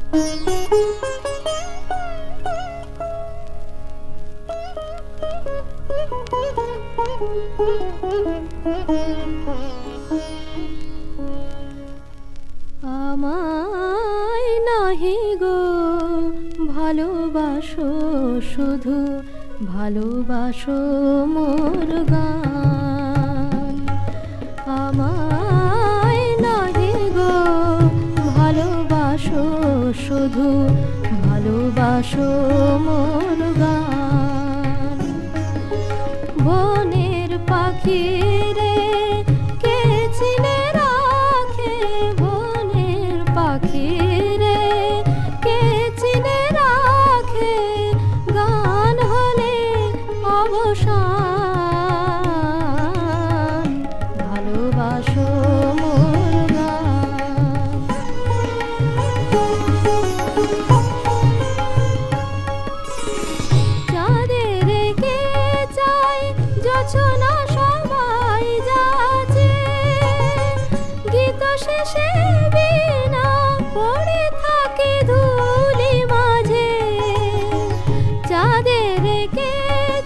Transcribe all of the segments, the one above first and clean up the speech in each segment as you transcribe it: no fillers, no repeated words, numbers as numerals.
আমায় নাহি গো ভালোবাসো, শুধু ভালোবাসো মোর গান। আমায় নাহি গো ভালোবাসো, শুধু ভালোবাসো মোর গান। বনের পাখি রে কে চিনে রাখে, বনের পাখি রে কে চিনে রাখে, গান হলে অবসান। ভালোবাসো মোর গান। চাঁদের কে চাই জোছনা সবাই যাচ্ছে, গীত শেষে বীণা পড়ে থাকে ধুলি মাঝে। চাঁদের কে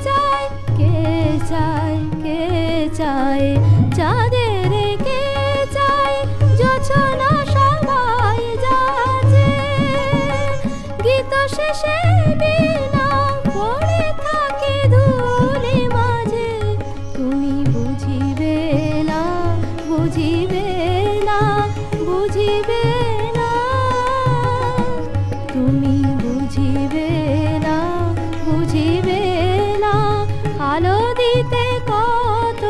চাই, কে চাই, কে চাই, চাঁদের কে চাই জোছনা সবাই যাচ্ছে, গীত শেষে বীণা পড়ে থাকে ধুলি মাঝে। তুমি বুঝিবে না, বুঝিবে না, বুঝিবে না, তুমি বুঝিবে না, বুঝিবে না। আলো দিতে কত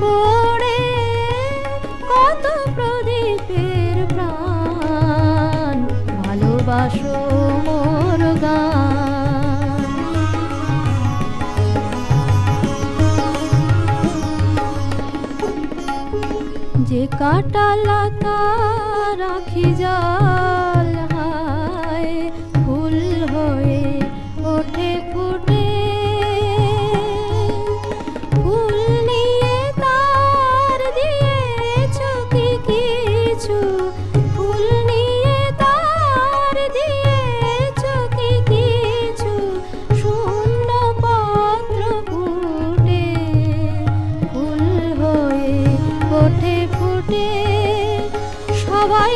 পড়ে, কত প্রদীপের প্রাণ। ভালোবাসো মোর গান। যে কাটা লতা রাখি জাল হায়, ফুল হয়ে ওঠে ফুটে। ফুল নিয়ে তার দিয়েছ কি কিছু, ফুল নিয়ে তার দিয়েছ কি কিছু। শূন্য পত্র ফুটে, ফুল হয়ে ওঠে ফুটে। সবাই